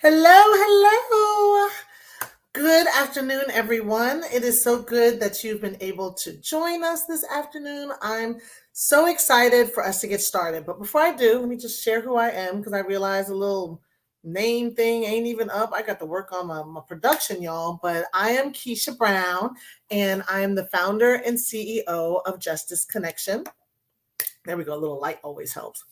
Hello, hello. Good afternoon, everyone. It is so good that you've been able to join us this afternoon. I'm so excited for us to get started. But before I do, let me just share who I am because I realize a little name thing ain't even up. I got to work on my production, y'all. But I am Keisha Brown, and I am the founder and CEO of Justice Connection. There we go. A little light always helps.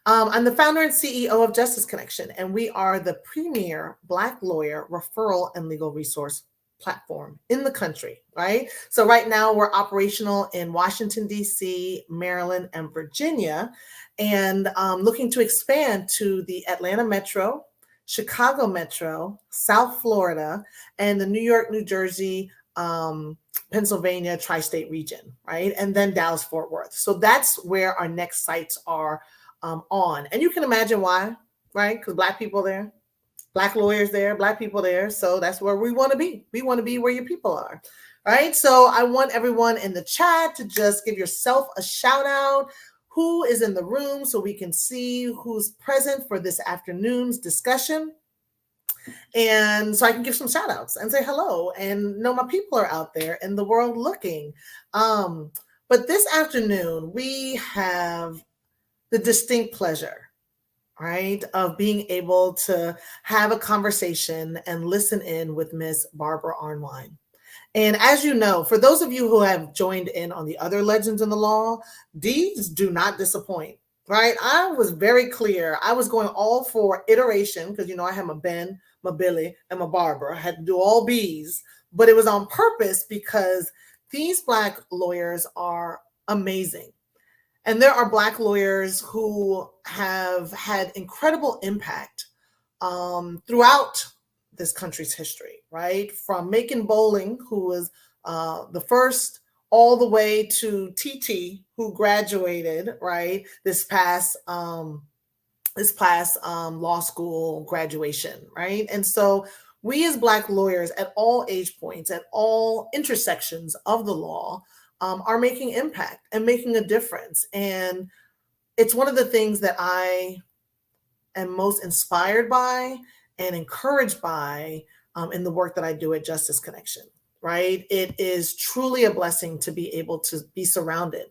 I'm the founder and CEO of Justice Connection, and we are the premier Black lawyer referral and legal resource platform in the country, right? So right now we're operational in Washington, D.C., Maryland, and Virginia, and looking to expand to the Atlanta Metro, Chicago Metro, South Florida, and the New York, New Jersey, Pennsylvania tri-state region, right? And then Dallas-Fort Worth. So that's where our next sites are on. And you can imagine why, right? Because Black people there, Black lawyers there, Black people there. So that's where we want to be. We want to be where your people are, right? So I want everyone in the chat to just give yourself a shout out. Who is in the room so we can see who's present for this afternoon's discussion. And so I can give some shout outs and say hello and know my people are out there in the world looking. But this afternoon, we have the distinct pleasure, right, of being able to have a conversation and listen in with Miss Barbara Arnwine. And as you know, for those of you who have joined in on the other Legends in the Law, these do not disappoint, right? I was very clear. I was going all for iteration because, I have my Ben, my Billy, and my Barbara. I had to do all B's, but it was on purpose because these Black lawyers are amazing. And there are Black lawyers who have had incredible impact throughout this country's history, right? From Macon Bowling, who was the first, all the way to TT, who graduated, right, this past law school graduation, right? And so we as Black lawyers at all age points, at all intersections of the law, are making impact and making a difference. And it's one of the things that I am most inspired by and encouraged by in the work that I do at Justice Connection, right? It is truly a blessing to be able to be surrounded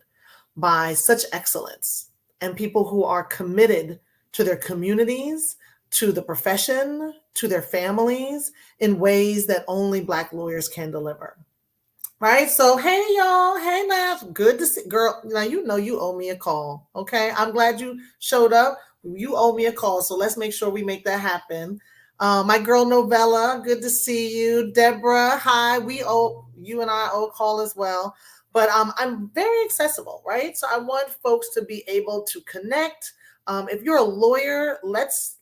by such excellence and people who are committed to their communities, to the profession, to their families in ways that only Black lawyers can deliver. Right. So, hey, y'all. Hey, Matt. Good to see. Girl, now you owe me a call. Okay. I'm glad you showed up. You owe me a call. So let's make sure we make that happen. My girl Novella, good to see you. Deborah, hi. You and I owe a call as well. But I'm very accessible, right? So I want folks to be able to connect. If you're a lawyer, let's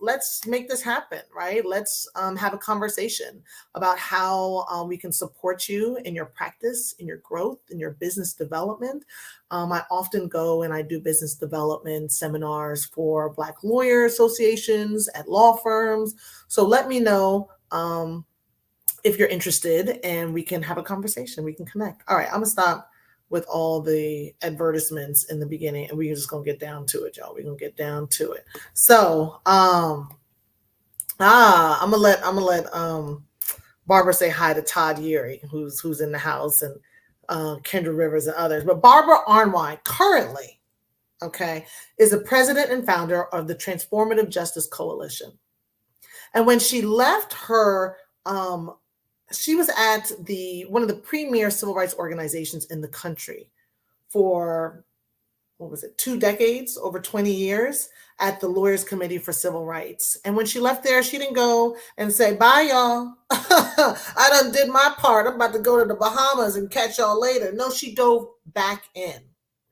make this happen, right? Let's have a conversation about how we can support you in your practice, in your growth, in your business development. I often go and I do business development seminars for Black lawyer associations at law firms. So let me know if you're interested and we can have a conversation. We can connect. All right, I'm gonna stop with all the advertisements in the beginning, and we're just gonna get down to it, y'all. We're gonna get down to it. So I'm gonna let Barbara say hi to Todd Yeary, who's in the house, and Kendra Rivers and others. But Barbara Arnwine currently, okay, is the president and founder of the Transformative Justice Coalition. And when she left her she was at one of the premier civil rights organizations in the country for, 2 decades, over 20 years, at the Lawyers Committee for Civil Rights. And when she left there, she didn't go and say, bye, y'all. I done did my part. I'm about to go to the Bahamas and catch y'all later. No, she dove back in,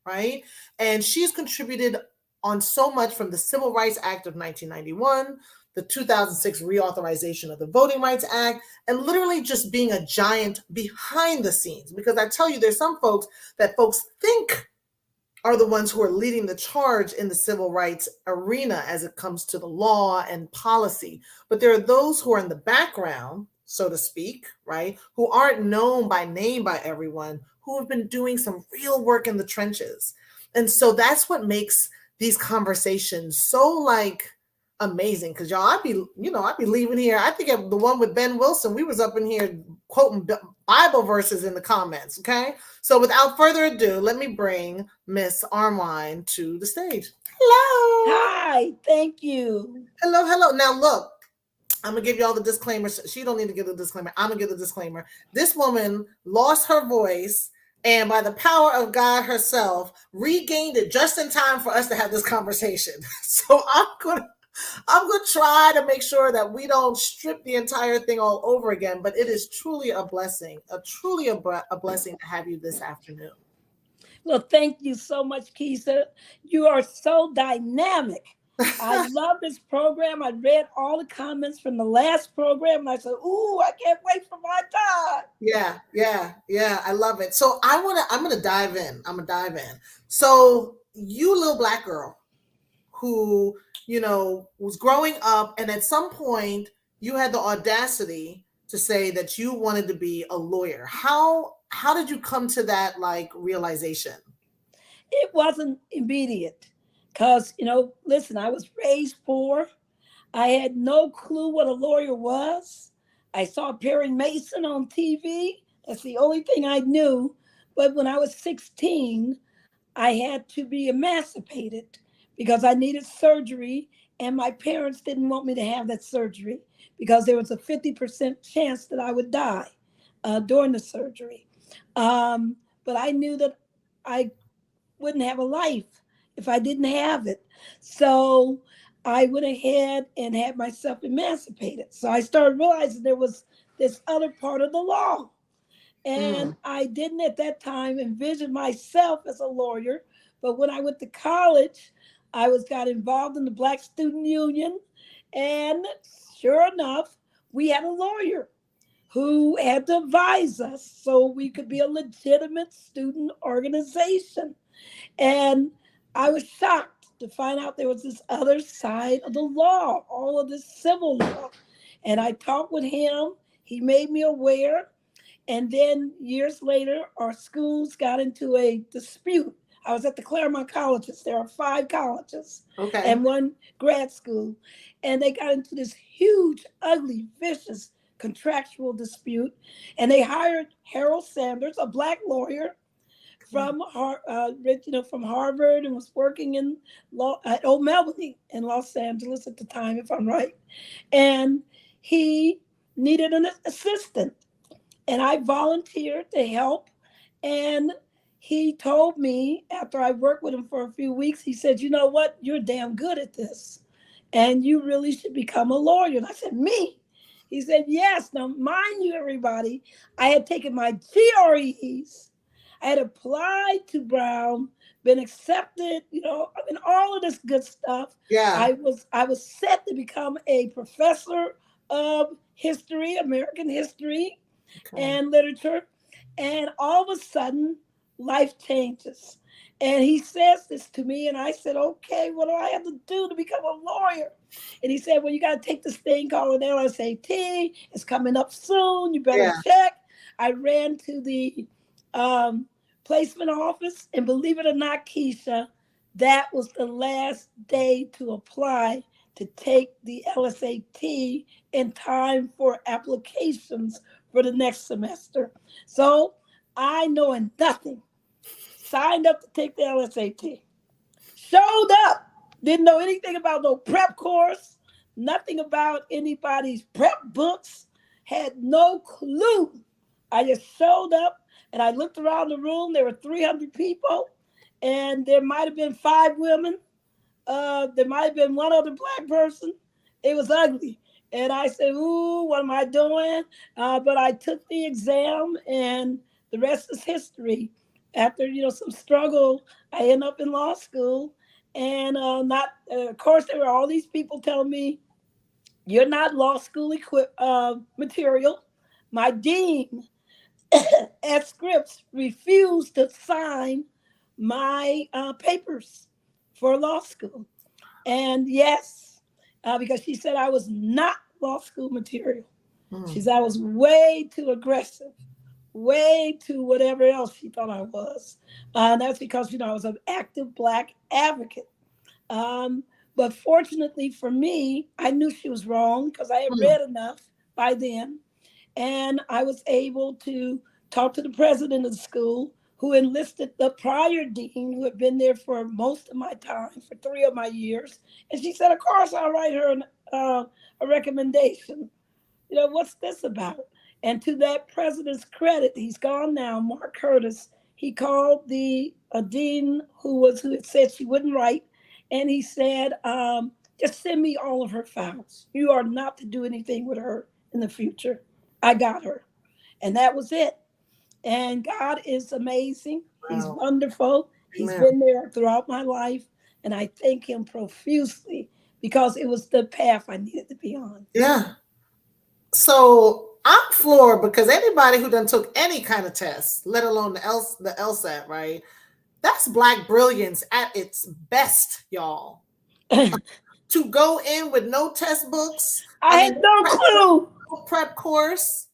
right? And she's contributed on so much, from the Civil Rights Act of 1991, the 2006 reauthorization of the Voting Rights Act, and literally just being a giant behind the scenes. Because I tell you, there's some folks that folks think are the ones who are leading the charge in the civil rights arena as it comes to the law and policy. But there are those who are in the background, so to speak, right, who aren't known by name by everyone, who have been doing some real work in the trenches. And so that's what makes these conversations so amazing because y'all, I'd be leaving here. I think the one with Ben Wilson, we was up in here quoting Bible verses in the comments. Okay, so without further ado, let me bring Miss Arnwine to the stage. Hello. Hi, thank you. Hello, hello. Now look, I'm gonna give y'all the disclaimer. She don't need to give the disclaimer. I'm gonna give the disclaimer. This woman lost her voice and by the power of God herself regained it just in time for us to have this conversation. So I'm gonna try to make sure that we don't strip the entire thing all over again. But it is truly a blessing, a blessing to have you this afternoon. Well, thank you so much, Keisha. You are so dynamic. I love this program. I read all the comments from the last program and I said, ooh, I can't wait for my time. Yeah. I love it. So I'm gonna dive in. So you little black girl who, was growing up and at some point you had the audacity to say that you wanted to be a lawyer. How did you come to that like realization? It wasn't immediate because, listen, I was raised poor. I had no clue what a lawyer was. I saw Perry Mason on TV. That's the only thing I knew. But when I was 16, I had to be emancipated because I needed surgery, and my parents didn't want me to have that surgery because there was a 50% chance that I would die during the surgery. But I knew that I wouldn't have a life if I didn't have it. So I went ahead and had myself emancipated. So I started realizing there was this other part of the law. And Mm, I didn't at that time envision myself as a lawyer. But when I went to college, got involved in the Black Student Union. And sure enough, we had a lawyer who had to advise us so we could be a legitimate student organization. And I was shocked to find out there was this other side of the law, all of this civil law. And I talked with him. He made me aware. And then years later, our schools got into a dispute. I was at the Claremont colleges. There are 5 colleges okay. and 1 grad school. And they got into this huge, ugly, vicious contractual dispute. And they hired Harold Sanders, a black lawyer, from Harvard, and was working in law at Old Melbourne in Los Angeles at the time, if I'm right. And he needed an assistant, and I volunteered to help. And he told me after I worked with him for a few weeks, he said, "You know what? You're damn good at this, and you really should become a lawyer." And I said, "Me?" He said, "Yes." Now, mind you, everybody, I had taken my GREs. I had applied to Brown, been accepted, all of this good stuff. Yeah. I was set to become a professor of history, American history Okay. and literature. And all of a sudden, life changes. And he says this to me, and I said, "Okay, what do I have to do to become a lawyer?" And he said, "Well, you got to take this thing called an LSAT. It's coming up soon. You better Yeah. check." I ran to the um, placement office, and believe it or not, Keisha, that was the last day to apply to take the LSAT in time for applications for the next semester. So I, knowing nothing, signed up to take the LSAT. Showed up, didn't know anything about no prep course, nothing about anybody's prep books, had no clue. I just showed up and I looked around the room. There were 300 people, and there might have been 5 women. There might have been 1 other black person. It was ugly. And I said, "Ooh, what am I doing?" But I took the exam, and the rest is history. After some struggle, I ended up in law school, and not. Of course, there were all these people telling me, "You're not law school material." My dean at Scripps refused to sign my papers for law school. And yes, because she said I was not law school material. She Mm, said I was way too aggressive, way too whatever else she thought I was. And that's because, I was an active black advocate. Um, But fortunately for me, I knew she was wrong because I had Mm, read enough by then. And I was able to talk to the president of the school, who enlisted the prior dean, who had been there for most of my time, for 3 of my years. And she said, of course, I'll write her a recommendation. What's this about? And to that president's credit, he's gone now, Mark Curtis. He called the dean who had said she wouldn't write, and he said, just send me all of her files. You are not to do anything with her in the future. I got her. And that was it. And God is amazing. He's wow. wonderful. He's Amen. been there throughout my life. And I thank him profusely because it was the path I needed to be on. Yeah. So I'm floored because anybody who done took any kind of test, let alone the LSAT, right? That's Black brilliance at its best, y'all. I To go in with no test books, I mean, had no clue. no prep course,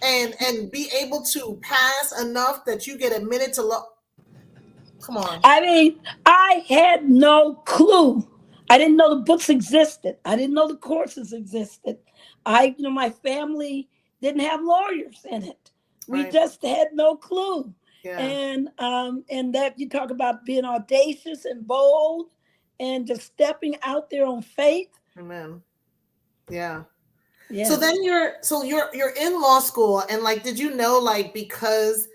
and be able to pass enough that you get admitted to law. Come on. I mean, I had no clue. I didn't know the books existed. I didn't know the courses existed. My family didn't have lawyers in it. We Right. just had no clue. Yeah. And that you talk about being audacious and bold and just stepping out there on faith. Amen. Yeah. So Yes. then you're in law school, and like, did you know, like, because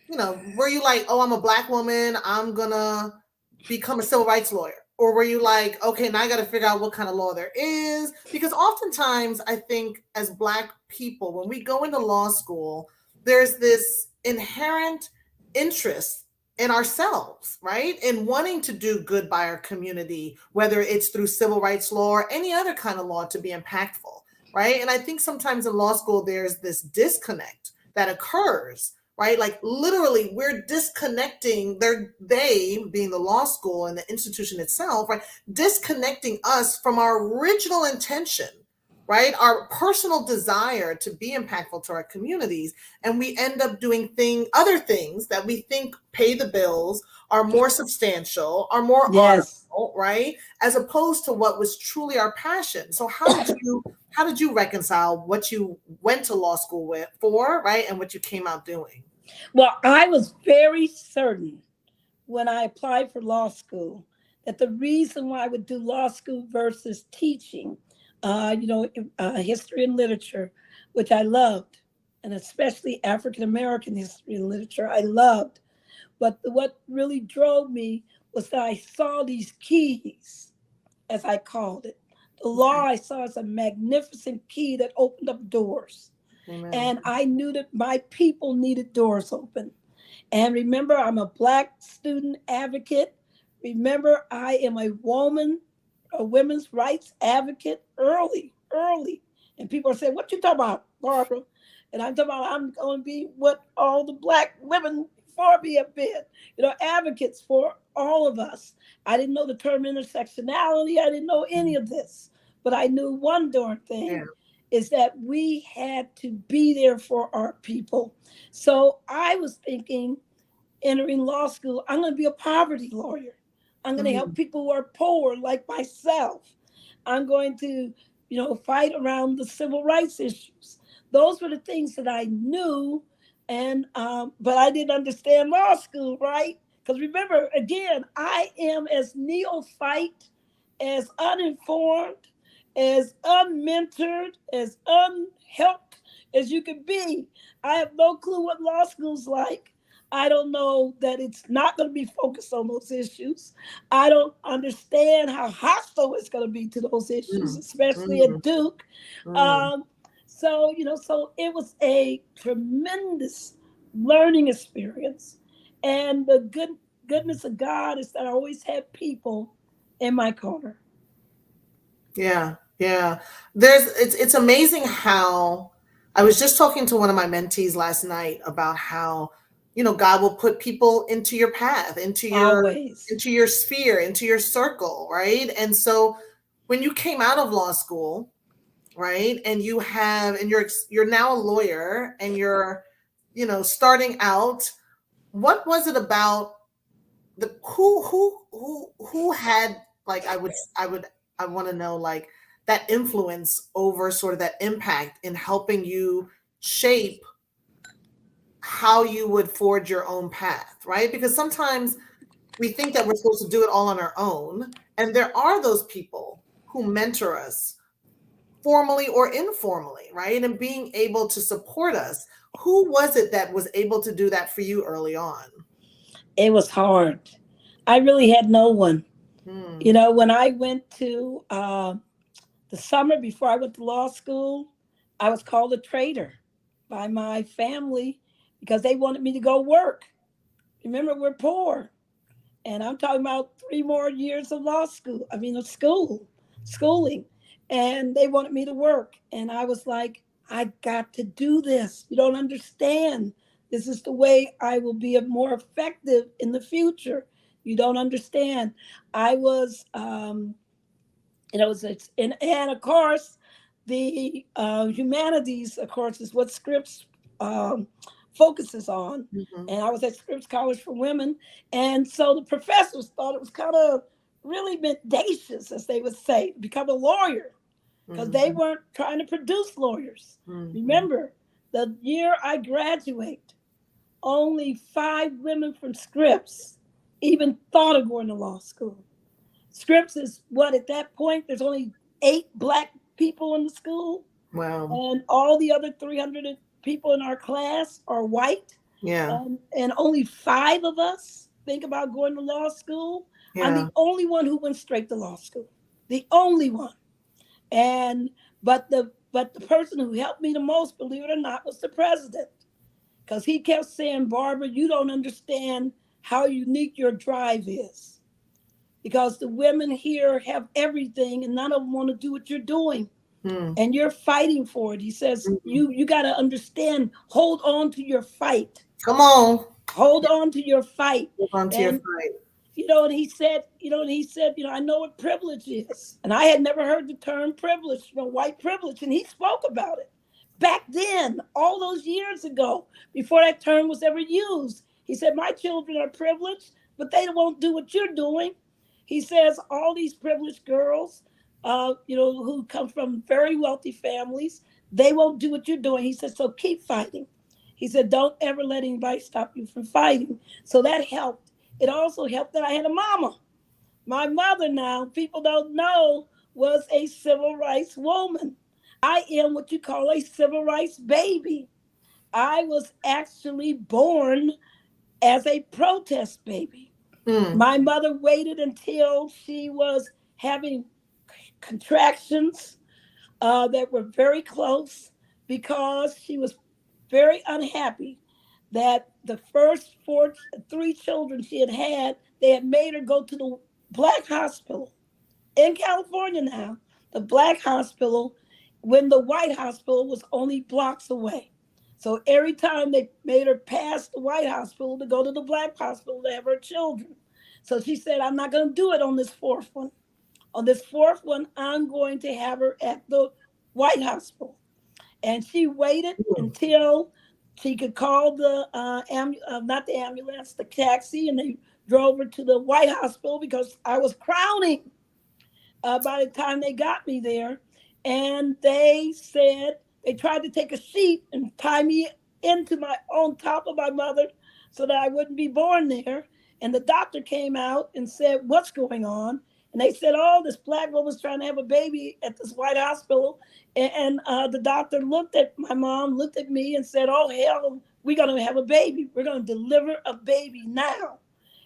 were you like, oh, I'm a Black woman, I'm gonna become a civil rights lawyer? Or were you like, okay, now I got to figure out what kind of law there is? Because oftentimes I think as Black people, when we go into law school, there's this inherent interest in ourselves, right? In wanting to do good by our community, whether it's through civil rights law or any other kind of law to be impactful, right? And I think sometimes in law school, there's this disconnect that occurs, right? Like literally, we're disconnecting they being the law school and the institution itself, right? Disconnecting us from our original intention, right? Our personal desire to be impactful to our communities. And we end up doing other things that we think pay the bills, are more substantial, are more Yes. honorable, right? As opposed to what was truly our passion. So how did you reconcile what you went to law school for, right? And what you came out doing? Well, I was very certain when I applied for law school that the reason why I would do law school versus teaching, history and literature, which I loved, and especially African American history and literature, I loved. But what really drove me was that I saw these keys, as I called it. The law Okay. I saw as a magnificent key that opened up doors. Amen. And I knew that my people needed doors open. And remember, I'm a Black student advocate. Remember, I am a woman, a women's rights advocate early. And people are saying, what you talking about, Barbara? And I'm talking about I'm going to be what all the Black women before me have been, advocates for all of us. I didn't know the term intersectionality. I didn't know any of this. But I knew one darn Yeah. thing is that we had to be there for our people. So I was thinking, entering law school, I'm going to be a poverty lawyer. I'm going to help Mhm. people who are poor like myself. I'm going to, fight around the civil rights issues. Those were the things that I knew, and but I didn't understand law school, right? Because remember, again, I am as neophyte, as uninformed, as unmentored, as unhelped as you can be. I have no clue what law school's like. I don't know that it's not going to be focused on those issues. I don't understand how hostile it's going to be to those issues, Mm. especially Mm. at Duke. Mm. Um, so it was a tremendous learning experience. And the goodness of God is that I always had people in my corner. Yeah, yeah. It's amazing how I was just talking to one of my mentees last night about how, God will put people into your path, into your Always. into your sphere, into your circle, right? And so when you came out of law school, right, and you're now a lawyer and you're, starting out, what was it about the who had Like I want to know like that influence over sort of that impact in helping you shape how you would forge your own path, right? Because sometimes we think that we're supposed to do it all on our own, and there are those people who mentor us formally or informally, right? And being able to support us. Who was it that was able to do that for you early on? It was hard. I really had no one. Hmm. You know, when I went to the summer before I went to law school, I was called a traitor by my family because they wanted me to go work. Remember, we're poor. And I'm talking about 3 more years of law school. I mean, of schooling. And they wanted me to work. And I was like, I got to do this. You don't understand. This is the way I will be more effective in the future. You don't understand. I was, and of course, the humanities, of course, is what Scripps um, focuses on. Hmm. And I was at Scripps College for Women, and so the professors thought it was kind of really mendacious, as they would say, to become a lawyer because they Hmm. weren't trying to produce lawyers. Hmm. Remember, the year I graduate, only 5 women from Scripps even thought of going to law school. Scripps is what at that point there's only 8 black people in the school, Wow. and all the other 300 people in our class are white, Yeah. and only 5 of us think about going to law school. I'm Yeah. the only one who went straight to law school, the only one. And but the person who helped me the most, believe it or not, was the president, because he kept saying, Barbara, you don't understand how unique your drive is, because the women here have everything and none of them want to do what you're doing, Hmm. and you're fighting for it. He says, Hmm. you got to understand, hold on to your fight, Come on. hold on to your fight. Hold on to your And fight. I know what privilege is. And I had never heard the term privilege, white privilege. And he spoke about it back then, all those years ago, before that term was ever used. He said, my children are privileged, but they won't do what you're doing. He says, all these privileged girls, who come from very wealthy families, they won't do what you're doing. He said, so keep fighting. He said, don't ever let anybody stop you from fighting. So that helped. It also helped that I had a mama. My mother, now, people don't know, was a civil rights woman. I am what you call a civil rights baby. I was actually born as a protest baby. Hmm. My mother waited until she was having contractions that were very close, because she was very unhappy that the first 3 children she had, they had made her go to the black hospital in California now, the black hospital, when the white hospital was only blocks away. So every time they made her pass the white hospital to go to the black hospital to have her children. So she said, I'm not going to do it on this fourth one. On this fourth one, I'm going to have her at the white hospital. And she waited until she could call not the ambulance, the taxi, and they drove her to the White Hospital because I was crowning by the time they got me there. And they said they tried to take a sheet and tie me into my on top of my mother so that I wouldn't be born there. And the doctor came out and said, what's going on? And they said, oh, this black woman's trying to have a baby at this white hospital. And the doctor looked at my mom, looked at me, and said, oh, hell, we're going to have a baby. We're going to deliver a baby now.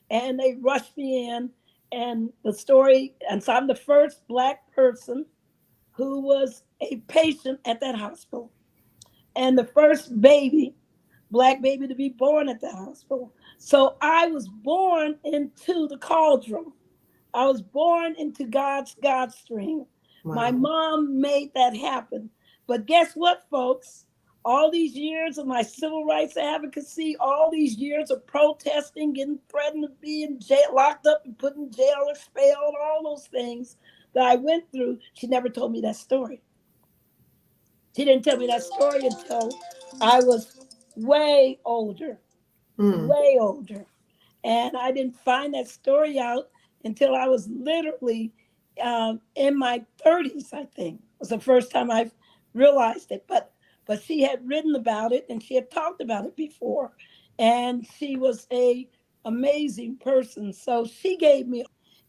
And they rushed me in. And the story, and so I'm the first black person who was a patient at that hospital, and the first black baby to be born at that hospital. So I was born into the cauldron. I was born into God's stream. My Wow. mom made that happen. But guess what, folks? All these years of my civil rights advocacy, all these years of protesting, getting threatened to be in jail, locked up and put in jail, expelled, all those things that I went through, she never told me that story. She didn't tell me that story until I was way older, Hmm. way older. And I didn't find that story out until I was literally in my 30s, I think, was the first time I realized it. But she had written about it and she had talked about it before. And she was a amazing person. So she gave me,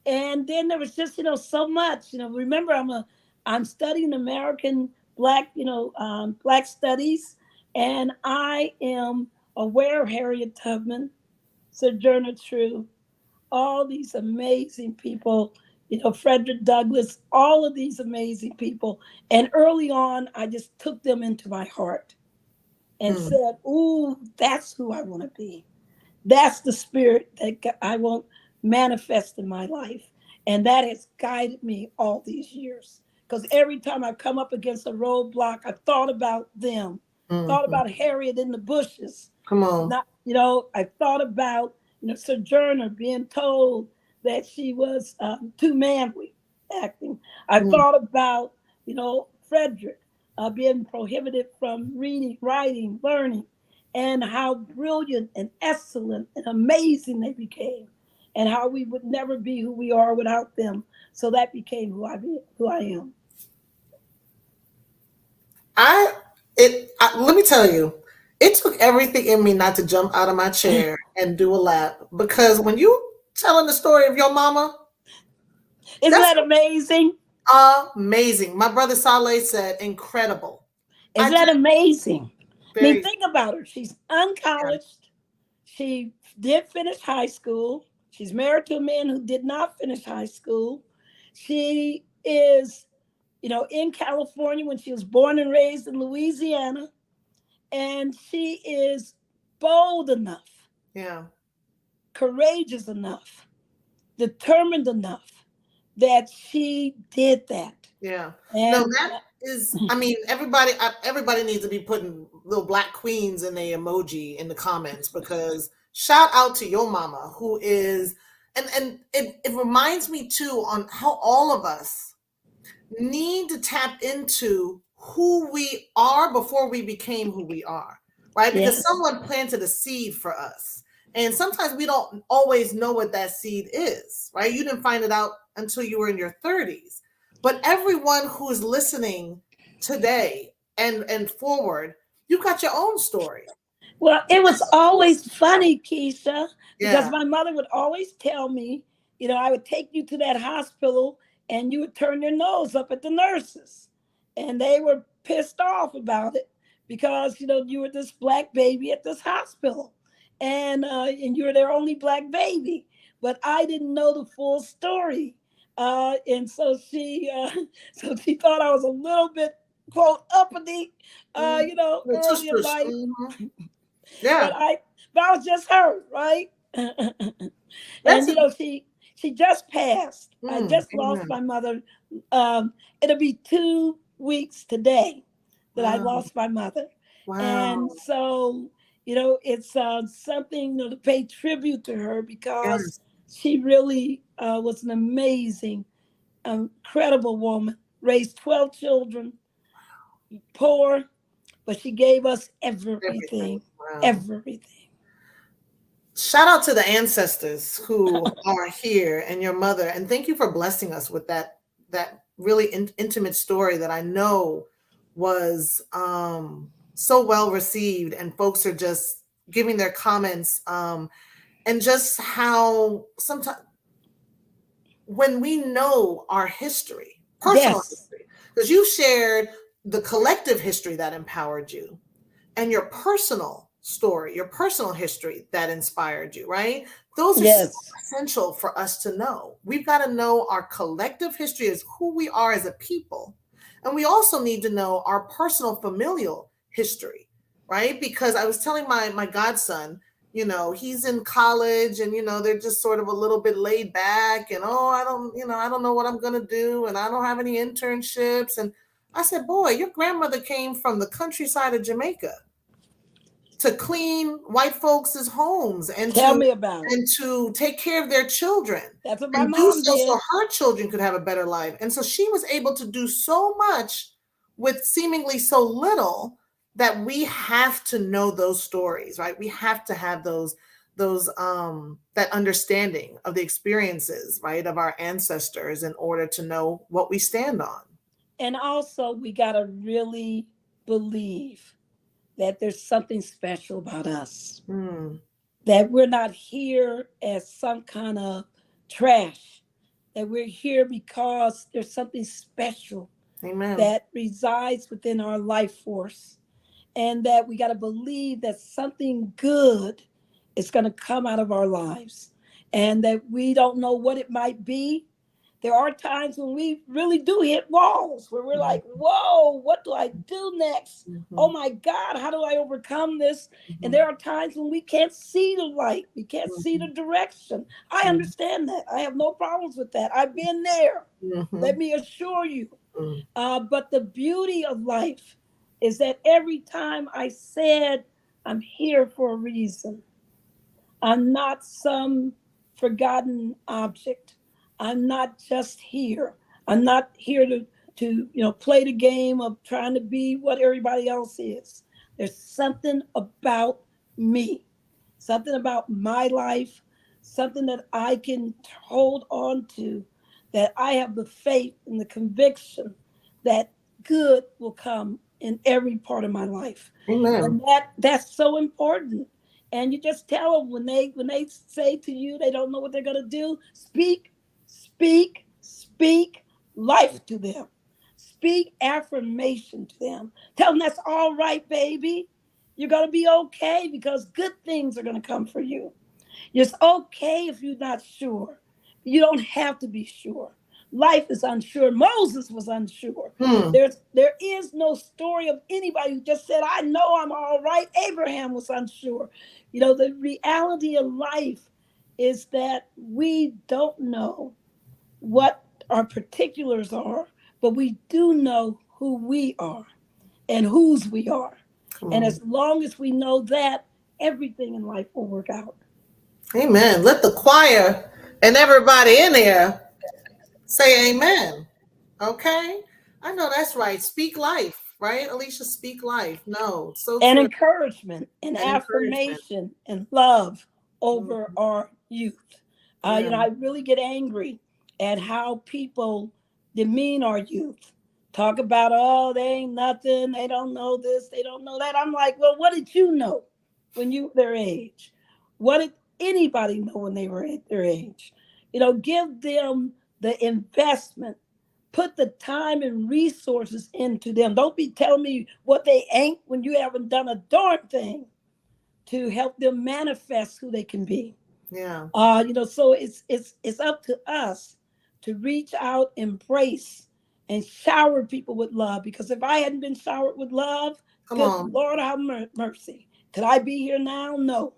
and then there was just, so much, remember I'm studying American Black, Black studies, and I am aware of Harriet Tubman, Sojourner Truth, all these amazing people, Frederick Douglass, all of these amazing people. And early on, I just took them into my heart and said, ooh, that's who I want to be. That's the spirit that I want manifest in my life. And that has guided me all these years. Because every time I come up against a roadblock, I thought about them, thought about Harriet in the bushes. Come on. Not, I thought about, Sojourner being told that she was too manly acting. I thought about, Frederick being prohibited from reading, writing, learning, and how brilliant and excellent and amazing they became, and how we would never be who we are without them. So that became who I am. Let me tell you, it took everything in me not to jump out of my chair and do a lap, because when you telling the story of your mama, isn't that amazing? Amazing. My brother Saleh said incredible. Isn't that amazing? I mean, Very, think about her. She's uncolleged. She did finish high school. She's married to a man who did not finish high school. She is, in California when she was born and raised in Louisiana. And she is bold enough, yeah, courageous enough, determined enough that she did that. yeah. No, And that is. I mean, everybody needs to be putting little black queens in their emoji in the comments, because shout out to your mama, who is, and it reminds me too on how all of us need to tap into who we are before we became who we are, right? Because yes, someone planted a seed for us. And sometimes we don't always know what that seed is, right? You didn't find it out until you were in your 30s. But everyone who is listening today and forward, you got your own story. well, it was always funny, Keisha, because Yeah. my mother would always tell me, I would take you to that hospital and you would turn your nose up at the nurses. And they were pissed off about it because, you were this black baby at this hospital. And you were their only black baby. But I didn't know the full story. And so so she thought I was a little bit, quote, uppity, early in life. Yeah. But I was just her, right? That's And she just passed. I just lost amen. my mother. It'll be 2 weeks today that I Wow. lost my mother. Wow. And so, it's something, to pay tribute to her, because Yes. she really was an amazing, incredible woman. Raised 12 children, poor, but she gave us Everything. everything, Wow. everything. Shout out to the ancestors who are here and your mother, and thank you for blessing us with that really intimate story that I know was so well received, and folks are just giving their comments, and just how sometimes when we know our history, personal Yes, history, because you shared the collective history that empowered you, and your personal story, your personal history that inspired you, right? Those are so yes, essential for us to know. We've got to know our collective history as who we are as a people. And we also need to know our personal familial history, right? Because I was telling my godson, he's in college, and they're just sort of a little bit laid back, and I don't know what I'm going to do, and I don't have any internships. And I said, boy, your grandmother came from the countryside of Jamaica to clean white folks' homes, and tell to me about it. take care of their children, That's what my and do mom so did. her children could have a better life. And so she was able to do so much with seemingly so little, that we have to know those stories, right? We have to have that understanding of the experiences, right, of our ancestors in order to know what we stand on. And also, we got to really believe that there's something special about us, Mm, that we're not here as some kind of trash, that we're here because there's something special amen. that resides within our life force, and that we got to believe that something good is going to come out of our lives, and that we don't know what it might be. There are times when we really do hit walls where we're like, whoa, what do I do next? Oh Mhm, my God, how do I overcome this? And mhm, there are times when we can't see the light, we can't see the mhm, direction. I mhm, understand that. I have no problems with that. I've been there. Let mhm, me assure you. mhm. But the beauty of life is that every time I said, I'm here for a reason, I'm not some forgotten object. I'm not just here. I'm not here to play the game of trying to be what everybody else is. There's something about me, something about my life, something that I can hold on to, that I have the faith and the conviction that good will come in every part of my life. Amen. And that's so important. And you just tell them when they say to you they don't know what they're going to do, speak, speak, speak life to them. Speak affirmation to them. Tell them that's all right, baby. You're going to be okay because good things are going to come for you. It's okay if you're not sure. You don't have to be sure. Life is unsure. Moses was unsure. Hmm. There is no story of anybody who just said, I know I'm all right. Abraham was unsure. The reality of life is that we don't know what our particulars are, but we do know who we are and whose we are. Come And on. as long as we know that, everything in life will work out. Amen. Let the choir and everybody in there say amen. Okay? I know that's right. Speak life, right? Alicia, speak life. No, so And true. encouragement and And encouragement. affirmation and love over Mhm. our youth. Yeah. I really get angry at how people demean our youth. Talk about, oh, they ain't nothing. They don't know this. They don't know that. I'm like, well, what did you know when you were their age? What did anybody know when they were at their age? Give them the investment, put the time and resources into them. Don't be telling me what they ain't when you haven't done a darn thing to help them manifest who they can be. Yeah. So it's up to us to reach out, embrace, and shower people with love. Because if I hadn't been showered with love, Come good on. Lord, have mercy. Could I be here now? No.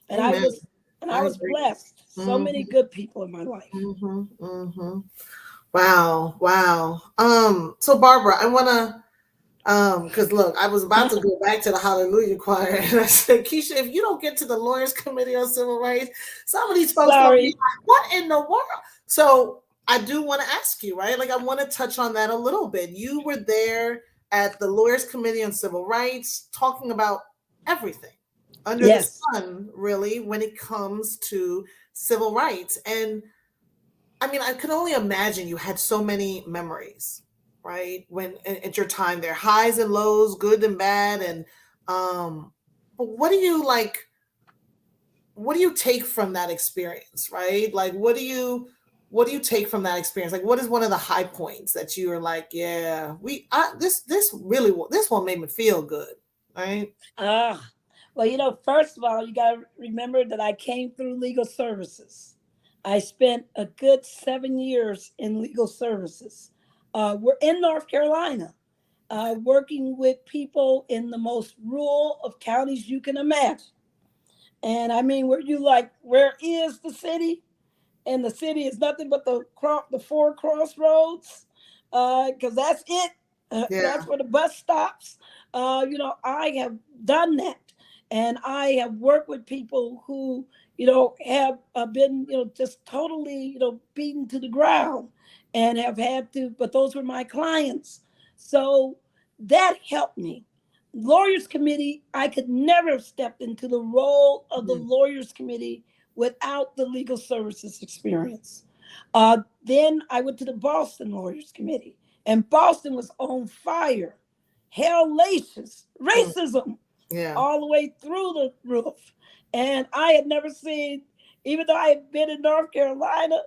And I Amen. was and I I was agree. blessed. So many Mm-hmm. good people in my life. Mm-hmm. Mm-hmm. Wow. Wow. So Barbara, I wanna because look, I was about to go back to the Hallelujah Choir, and I said, Keisha, if you don't get to the Lawyers Committee on Civil Rights, some of these folks gonna be Sorry. like, "What in the world?" So I do want to ask you, right? Like, I want to touch on that a little bit. You were there at the Lawyers Committee on Civil Rights, talking about everything under the Yes. sun, really, when it comes to civil rights, and I mean, I could only imagine you had so many memories, right? When at your time there, highs and lows, good and bad, and but what do you like? What do you take from that experience, right? Like, what do you take from that experience? Like, what is one of the high points that you are like, yeah, this really this one made me feel good, right? Ah, well, first of all, you got to remember that I came through legal services. I spent a good 7 years in legal services. We're in North Carolina, working with people in the most rural of counties you can imagine. And I mean, where you like, where is the city? And the city is nothing but the four crossroads, because that's it. That's Yeah. where the bus stops. I have done that, and I have worked with people who have been just totally beaten to the ground, and have had to. But those were my clients, so that helped me. lawyers committee, I could never have stepped into the role of the Mm, lawyers committee without the legal services experience. Then I went to the Boston lawyers committee, and Boston was on fire, hellacious, mm, racism yeah. all the way through the roof. And I had never seen, even though I had been in North Carolina,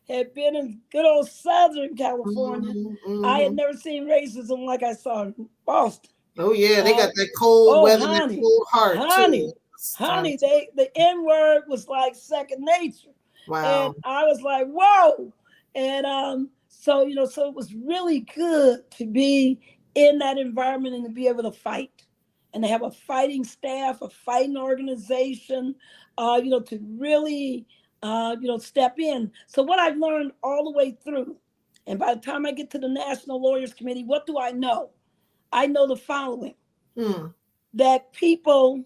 had been in good old Southern California, Hmm. I had Hmm. never seen racism like I saw in Boston. Oh yeah, they Uh, got that cold oh, weather, that honey, cold heart too. honey, It's time honey, to, the N word was like second nature, and wow. I was like, whoa. And so so it was really good to be in that environment and to be able to fight, and to have a fighting staff, a fighting organization, to really step in. So what I've learned all the way through, and by the time I get to the National Lawyers Committee, what do I know? I know the following: Hmm. that people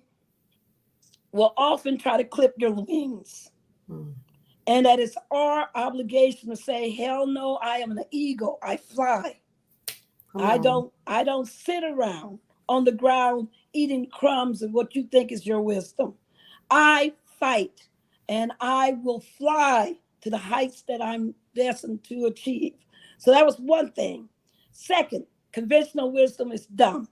will often try to clip your wings, Hmm. and that it's our obligation to say, hell no, I am an eagle, I fly. Come i on. don't i don't sit around on the ground eating crumbs of what you think is your wisdom. I fight, and I will fly to the heights that I'm destined to achieve. So that was one thing. Second, conventional wisdom is dumb.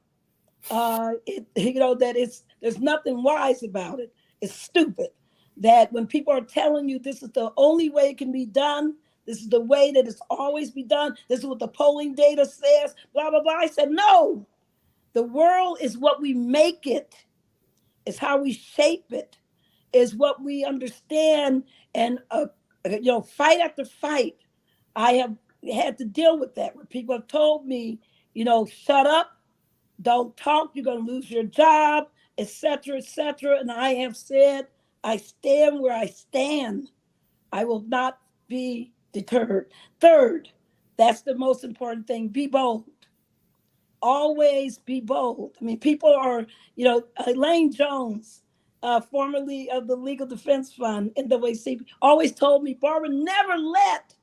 That it's there's nothing wise about it. It's stupid. That when people are telling you this is the only way it can be done, this is the way that it's always be done, this is what the polling data says, blah blah blah. I said no. The world is what we make it. It's how we shape it. Is what we understand. And fight after fight, I have had to deal with that. Where people have told me, shut up, don't talk, you're going to lose your job, etc., etc. And I have said, I stand where I stand. I will not be deterred. Third, that's the most important thing: be bold. Always be bold. I mean, people are, Elaine Jones, formerly of the Legal Defense Fund, NAACP, always told me, Barbara, never let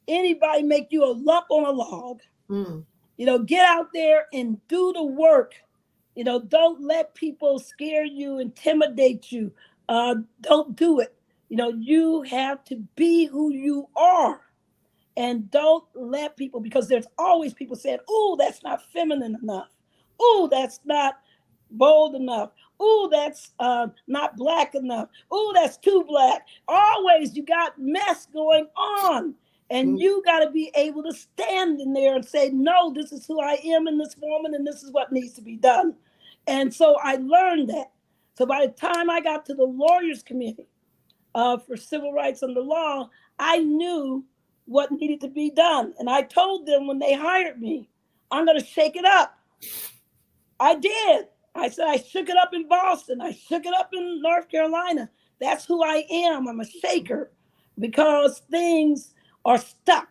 anybody make you a lump on a log. Hmm. Get out there and do the work. Don't let people scare you, intimidate you. Don't do it. You have to be who you are, and don't let people, because there's always people saying, oh, that's not feminine enough. Oh, that's not bold enough. Oh, that's not black enough. Oh, that's too black. Always you got mess going on. And Hmm. you got to be able to stand in there and say, no, this is who I am in this moment, and this is what needs to be done. And so I learned that. So by the time I got to the Lawyers Committee for Civil Rights under Law, I knew what needed to be done. And I told them when they hired me, I'm going to shake it up. I did. I said I shook it up in Boston. I shook it up in North Carolina. That's who I am. I'm a shaker, because things are stuck,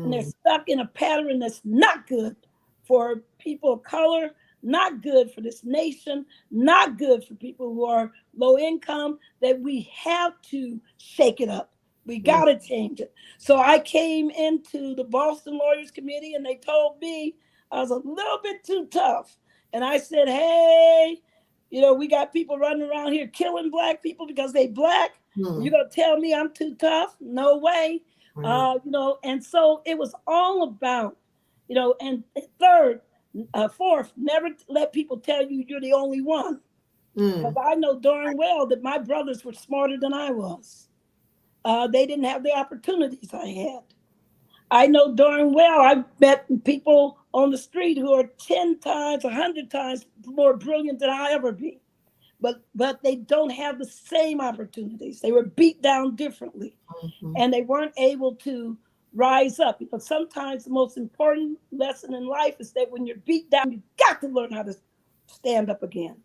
and they're Hmm. stuck in a pattern that's not good for people of color, not good for this nation, not good for people who are low income, that we have to shake it up. We Hmm. got to change it. So I came into the Boston Lawyers Committee, and they told me I was a little bit too tough. And I said, hey, we got people running around here killing black people because they black. And Hmm. you're going to tell me I'm too tough? No way. Right. And so it was all about, and third, fourth, never let people tell you you're the only one. Hmm. Because I know darn well that my brothers were smarter than I was. They didn't have the opportunities I had. I know darn well I've met people on the street who are 10 times, 100 times more brilliant than I'll ever be. But they don't have the same opportunities. They were beat down differently, Hmm. and they weren't able to rise up. Because sometimes the most important lesson in life is that when you're beat down, you got to learn how to stand up again.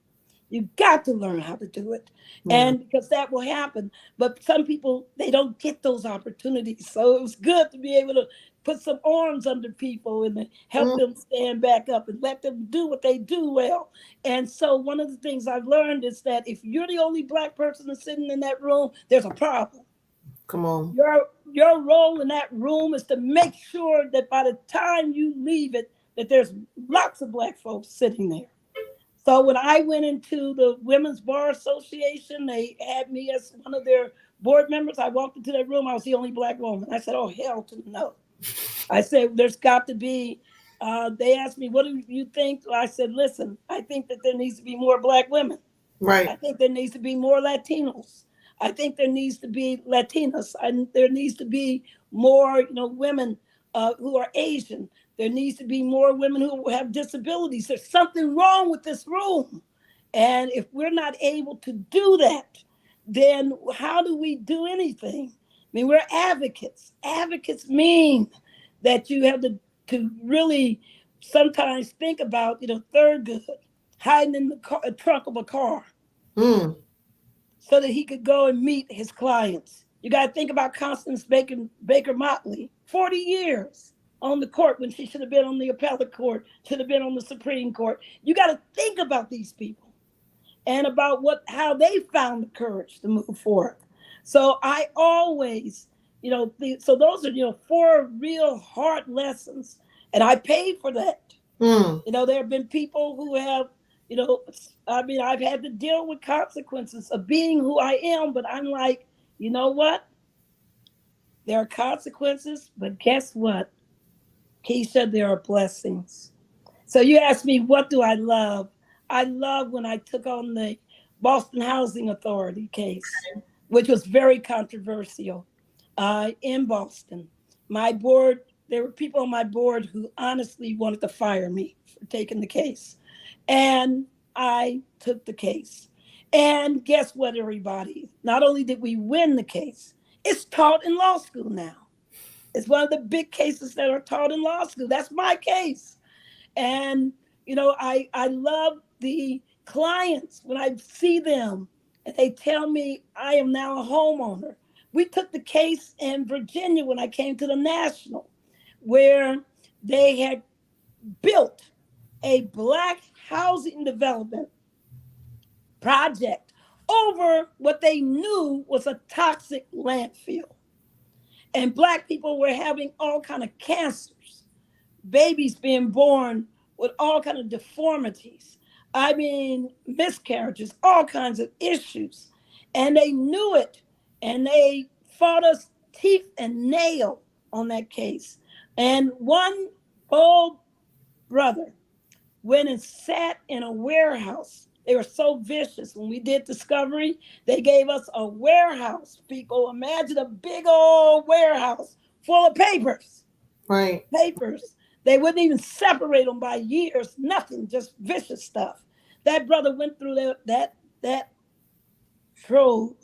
You got to learn how to do it. Yeah. And because that will happen. But some people, they don't get those opportunities. So it was good to be able to put some arms under people and help Hmm. them stand back up and let them do what they do well. And so one of the things I've learned is that if you're the only black person that's sitting in that room, there's a problem. Come on. Your role in that room is to make sure that by the time you leave it, that there's lots of black folks sitting there. So when I went into the Women's Bar Association, they had me as one of their board members. I walked into that room. I was the only black woman. I said, "Oh hell to the no!" I said, "There's got to be." They asked me, "What do you think?" I said, "Listen, I think that there needs to be more black women. Right. I think there needs to be more Latinos. I think there needs to be Latinas. And there needs to be more, women who are Asian. There needs to be more women who have disabilities. There's something wrong with this room. And if we're not able to do that, then how do we do anything? I mean, we're advocates. Advocates mean that you have to really sometimes think about, Thurgood hiding in the trunk of a car Mm. so that he could go and meet his clients. You got to think about Constance Baker Motley, 40 years on the court when she should have been on the appellate court, should have been on the Supreme Court. You got to think about these people and about how they found the courage to move forward. So I always, so those are, 4 real hard lessons, and I paid for that. Mm. There have been people who have, I've had to deal with consequences of being who I am, but I'm like, you know what? There are consequences, but guess what? Keisha, there are blessings. So you asked me, what do I love? I love when I took on the Boston Housing Authority case, which was very controversial in Boston. My board, there were people on my board who honestly wanted to fire me for taking the case. And I took the case. And guess what, everybody? Not only did we win the case, it's taught in law school now. It's one of the big cases that are taught in law school. That's my case. And, I love the clients when I see them and they tell me I am now a homeowner. We took the case in Virginia when I came to the National, where they had built a Black housing development project over what they knew was a toxic landfill. And Black people were having all kind of cancers, babies being born with all kind of deformities. I mean, miscarriages, all kinds of issues. And they knew it. And they fought us teeth and nail on that case. And one old brother went and sat in a warehouse. They were so vicious. When we did discovery, they gave us a warehouse. People, imagine a big old warehouse full of papers. Right. Papers. They wouldn't even separate them by years, nothing, just vicious stuff. That brother went through that trove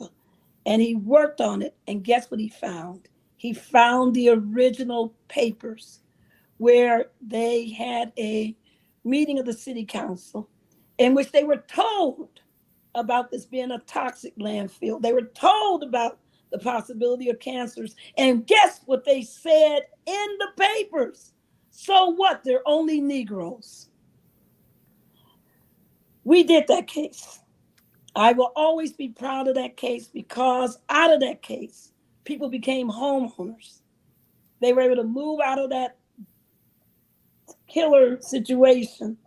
and he worked on it. And guess what he found? He found the original papers where they had a meeting of the city council in which they were told about this being a toxic landfill. They were told about the possibility of cancers. And guess what they said in the papers? So what? They're only Negroes. We did that case. I will always be proud of that case because out of that case, people became homeowners. They were able to move out of that killer situation,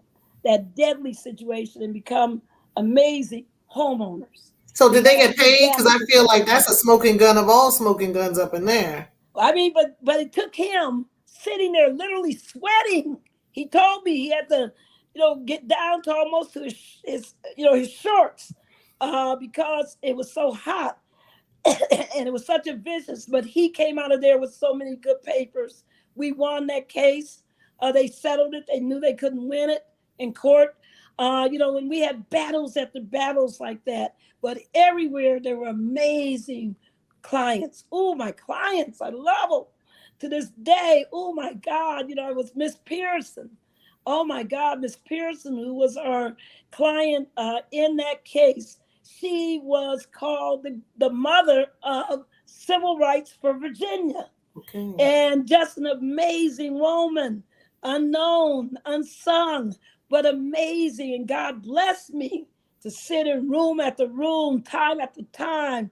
that deadly situation, and become amazing homeowners. So did they get Because paid? Because I feel like that's advocacy. a smoking gun of all smoking guns up in there. I mean, but it took him sitting there literally sweating. He told me he had to, get down to almost to his shorts because it was so hot and it was such a vicious. But he came out of there with so many good papers. We won that case. They settled it. They knew they couldn't win it in court. When we had battles after battles like that, but everywhere there were amazing clients. Oh, my clients, I love them to this day. Oh my God, it was Miss Pearson. Oh my God, Miss Pearson, who was our client in that case. She was called the mother of civil rights for Virginia. Okay. And just an amazing woman, unknown, unsung, but amazing. And God blessed me to sit in room after room, time after time.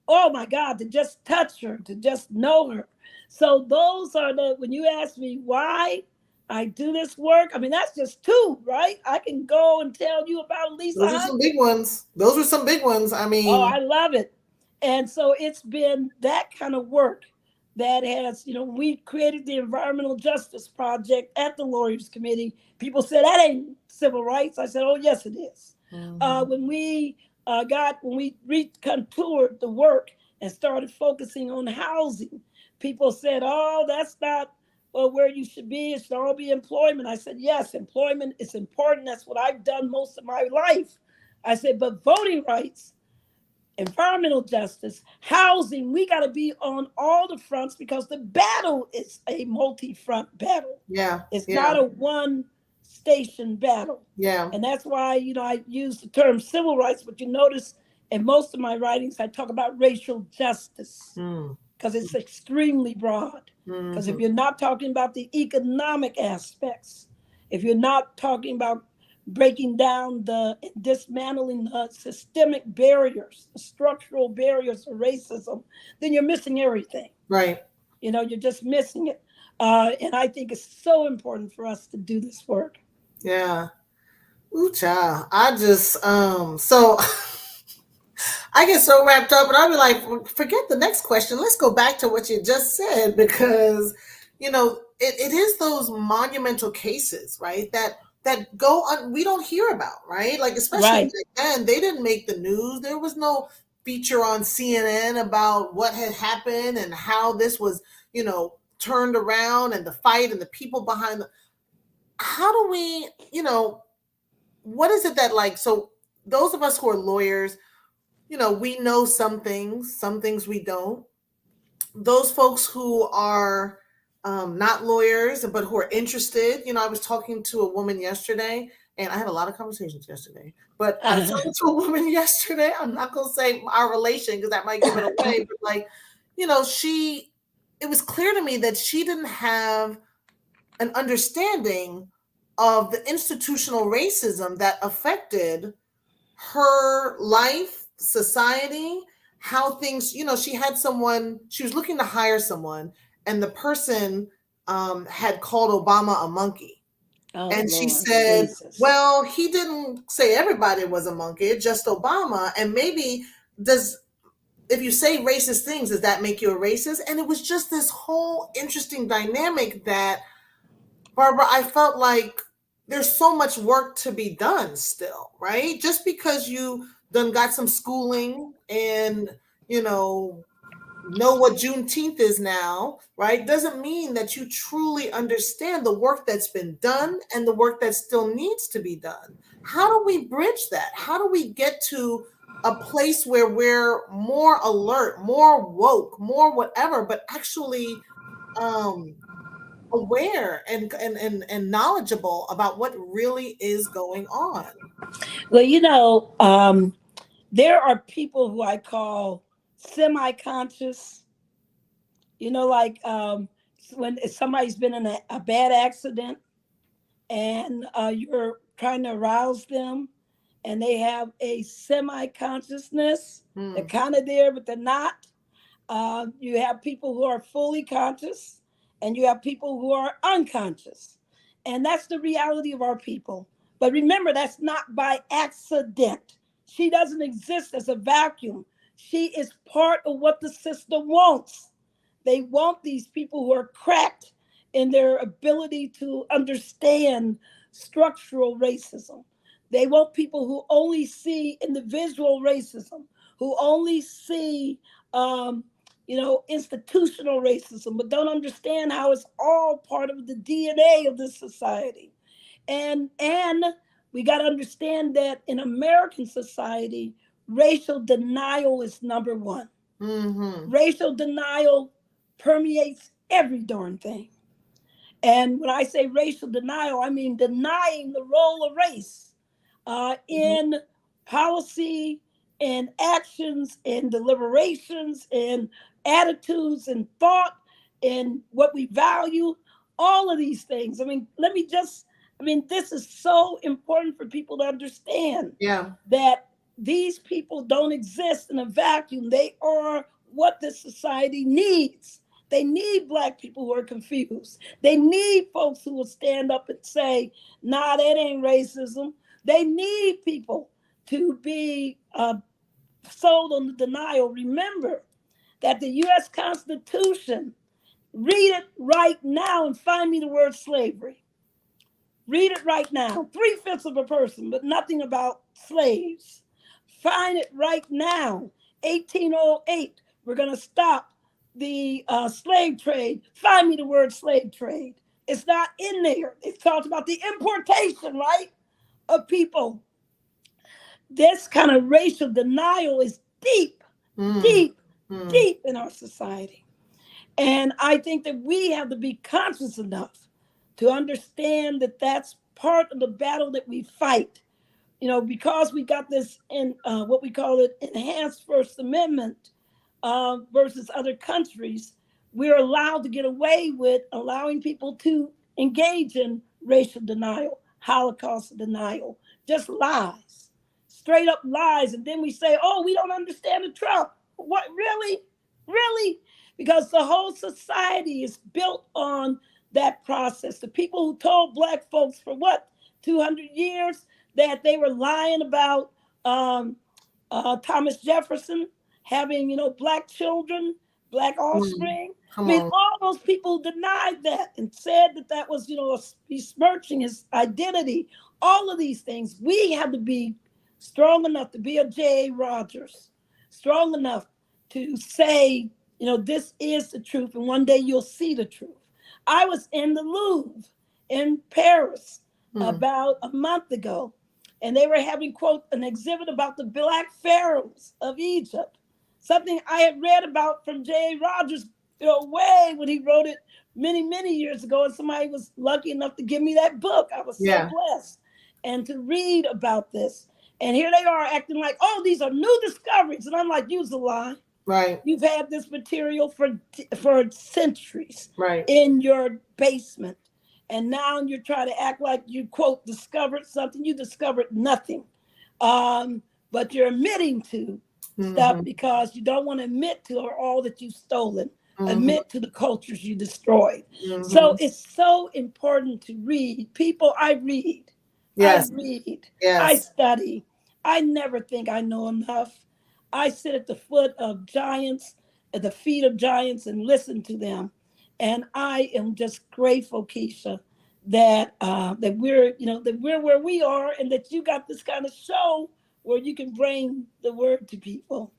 Oh my God, to just touch her, to just know her. So those are when you ask me why, I do this work. I mean, that's just two, right? I can go and tell you about Lisa Those are Hunt. some big ones. Those are some big ones. I Oh, mean, I love it. And so it's been that kind of work that has, we created the Environmental Justice Project at the Lawyers Committee. People said that ain't civil rights. I said, oh, yes, it is. mhm, When we recontoured the work and started focusing on housing, people said, oh, that's not where you should be. It should all be employment. I said, yes, employment is important. That's what I've done most of my life. I said, but voting rights, environmental justice, housing, we got to be on all the fronts because the battle is a multi-front battle. yeah, It's yeah, not a one station battle. yeah. And that's why, I use the term civil rights, but you notice in most of my writings, I talk about racial justice Mm, because it's extremely broad. Because if mhm, you're not talking about the economic aspects, if you're not talking about breaking down the dismantling the systemic barriers, the structural barriers of racism, then you're missing everything. right. You're just missing it. And I think it's so important for us to do this work. Yeah. Ooh, child. I just so I get so wrapped up and I'll be like, forget the next question. Let's go back to what you just said because, it is those monumental cases, right? That go on we don't hear about, right? Like especially Right. back then, they didn't make the news. There was no feature on CNN about what had happened and how this was, turned around and the fight and the people behind the how do we, what is it that like so those of us who are lawyers, we know some things we don't. Those folks who are not lawyers, but who are interested, I was talking to a woman yesterday, and I had a lot of conversations yesterday, but I was talking to a woman yesterday. I'm not going to say our relation because that might give it away, but like, it was clear to me that she didn't have an understanding of the institutional racism that affected her life, society, how things, she had someone, she was looking to hire someone, and the person had called Obama a monkey. Oh, And she Lord said, Jesus. well, he didn't say everybody was a monkey, just Obama. And maybe does if you say racist things, does that make you a racist? And it was just this whole interesting dynamic that Barbara, I felt like there's so much work to be done still, right? Just because you done got some schooling and, you know what Juneteenth is now, right? Doesn't mean that you truly understand the work that's been done and the work that still needs to be done. How do we bridge that? How do we get to a place where we're more alert, more woke, more whatever, but actually um aware and knowledgeable about what really is going on. Well, there are people who I call semi conscious, like when somebody's been in a bad accident and you're trying to arouse them and they have a semi consciousness. They're Hmm. kind of there, but they're not. You have people who are fully conscious and you have people who are unconscious. And that's the reality of our people. But remember, that's not by accident. She doesn't exist as a vacuum. She is part of what the system wants. They want these people who are cracked in their ability to understand structural racism. They want people who only see individual racism, who only see institutional racism, but don't understand how it's all part of the DNA of this society. And we got to understand that in American society, racial denial is number one. Hmm. Racial denial permeates every darn thing. And when I say racial denial, I mean denying the role of race Hmm. in policy and actions and deliberations and attitudes and thought and what we value, all of these things. This is so important for people to understand Yeah. that these people don't exist in a vacuum. They are what this society needs. They need Black people who are confused. They need folks who will stand up and say, nah, that ain't racism. They need people to be sold on the denial. Remember that the U.S. Constitution, read it right now and find me the word slavery. Read it right now. 3/5 of a person, but nothing about slaves. Find it right now. 1808. We're going to stop the slave trade. Find me the word slave trade. It's not in there. It talks about the importation, right, of people. This kind of racial denial is deep, deep, deep in our society. And I think that we have to be conscious enough to understand that that's part of the battle that we fight. Because we got this in what we call it enhanced First Amendment versus other countries, we're allowed to get away with allowing people to engage in racial denial, Holocaust denial, just lies, straight up lies. And then we say, oh, we don't understand the Trump. What, really? Really? Because the whole society is built on that process. The people who told Black folks for what, 200 years, that they were lying about Thomas Jefferson having, Black children, Black offspring. Come I mean, on. all those people denied that and said that that was, besmirching his identity. All of these things, we have to be strong enough to be a J.A. Rogers, strong enough to say, this is the truth, and one day you'll see the truth. I was in the Louvre in Paris about a month ago, and they were having, quote, an exhibit about the Black pharaohs of Egypt, something I had read about from J.A. Rogers, way when he wrote it many, many years ago, and somebody was lucky enough to give me that book. I was so blessed, and to read about this. And here they are acting like, oh, these are new discoveries. And I'm like, use a lie. Right. You've had this material for centuries Right. in your basement. And now you're trying to act like you, quote, discovered something. You discovered nothing. But you're admitting to stuff because you don't want to admit to all that you've stolen, admit to the cultures you destroyed. So it's so important to read. People, I read. Yes. I read. Yes. I study. I never think I know enough. I sit at the foot of giants, at the feet of giants, and listen to them. And I am just grateful, Keisha, that that we're where we are, and that you got this kind of show where you can bring the word to people.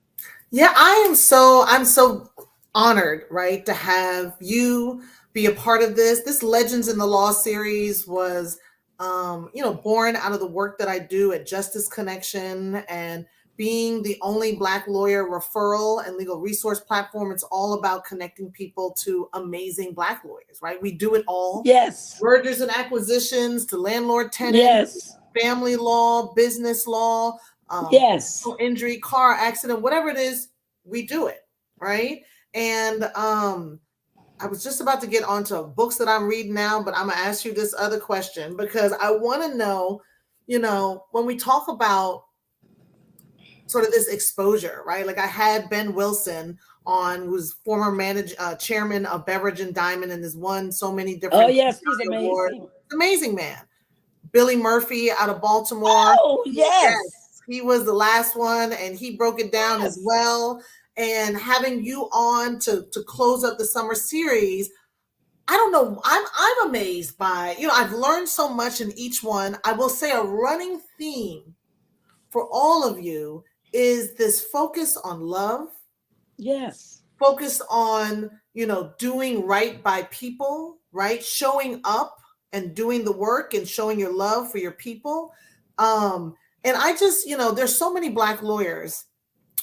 Yeah, I'm so honored, right, to have you be a part of this. This Legends in the Law series was born out of the work that I do at Justice Connection, and being the only Black lawyer referral and legal resource platform. It's all about connecting people to amazing Black lawyers, right? We do it all. Yes. Mergers and acquisitions to landlord tenant, Yes. family law, business law, Yes. injury, car accident, whatever it is, we do it, right? And I was just about to get onto books that I'm reading now, but I'm gonna ask you this other question because I want to know, when we talk about sort of this exposure, right? Like I had Ben Wilson on, who's former chairman of Beverage and Diamond, and has won so many different. Oh yes, he's amazing. Awards. Amazing man. Billy Murphy out of Baltimore. Oh yes. He was the last one, and he broke it down as well. And having you on to close up the summer series, I don't know. I'm amazed by, I've learned so much in each one. I will say a running theme for all of you is this focus on love. Yes. Focus on, doing right by people, right? Showing up and doing the work and showing your love for your people. And I just, there's so many Black lawyers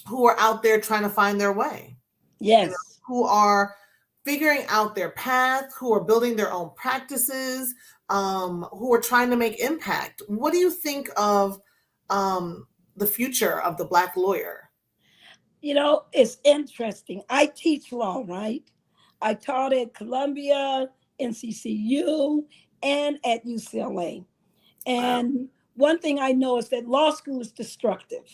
who are out there trying to find their way. Yes. Who are figuring out their path, who are building their own practices, who are trying to make impact. What do you think of the future of the Black lawyer? It's interesting. I teach law, right? I taught at Columbia, NCCU, and at UCLA. And one thing I know is that law school is destructive.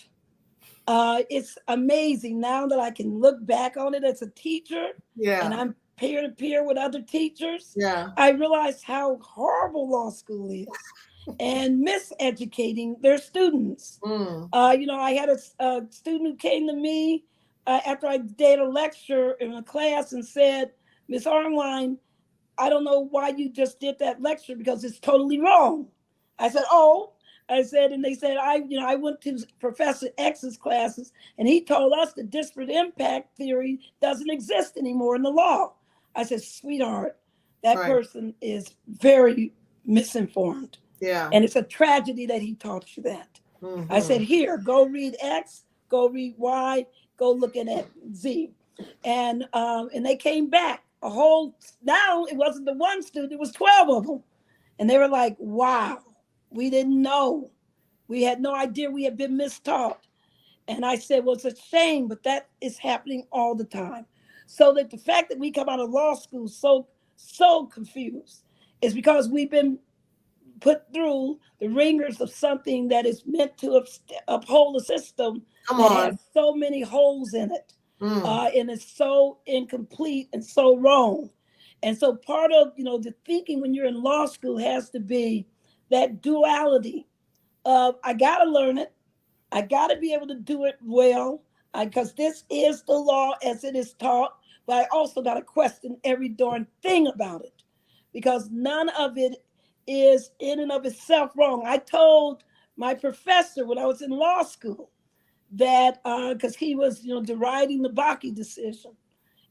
It's amazing now that I can look back on it as a teacher. Yeah. And I'm peer to peer with other teachers, Yeah. I realized how horrible law school is and miseducating their students. Mm. I had a student who came to me after I did a lecture in a class and said, Miss Arnwine, I don't know why you just did that lecture because it's totally wrong. I said, oh, I said, and they said, I went to Professor X's classes and he told us the disparate impact theory doesn't exist anymore in the law. I said, sweetheart, that Right. person is very misinformed. Yeah. And it's a tragedy that he taught you that. I said, Hmm. here, go read X, go read Y, go look at Z. And they came back a whole, now it wasn't the one student, it was 12 of them. And they were like, wow, we didn't know. We had no idea we had been mistaught. And I said, well, it's a shame, but that is happening all the time. So that the fact that we come out of law school so confused is because we've been put through the ringers of something that is meant to uphold a system Come that has on. so many holes in it, Mm. and it's so incomplete and so wrong. And so part of the thinking when you're in law school has to be that duality of I gotta learn it, I gotta be able to do it well, because this is the law as it is taught, but I also gotta question every darn thing about it because none of it is in and of itself wrong. I told my professor when I was in law school that because he was deriding the Bakke decision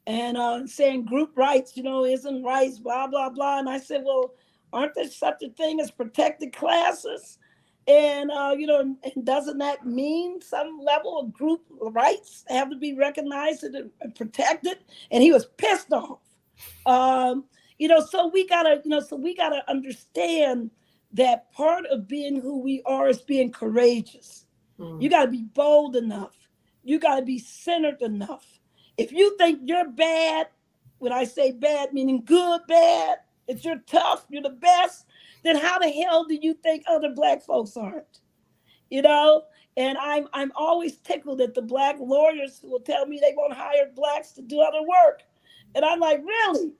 and saying group rights isn't rights, blah blah blah. And I said, well, aren't there such a thing as protected classes? And and doesn't that mean some level of group rights have to be recognized and protected? And he was pissed off. So we gotta understand that part of being who we are is being courageous. You Mm. gotta be bold enough. You gotta be centered enough. If you think you're bad, when I say bad, meaning good, bad, that you're tough, you're the best, then how the hell do you think other black folks aren't? you know and I'm always tickled at the black lawyers who will tell me they won't hire blacks to do other work, and I'm like, really?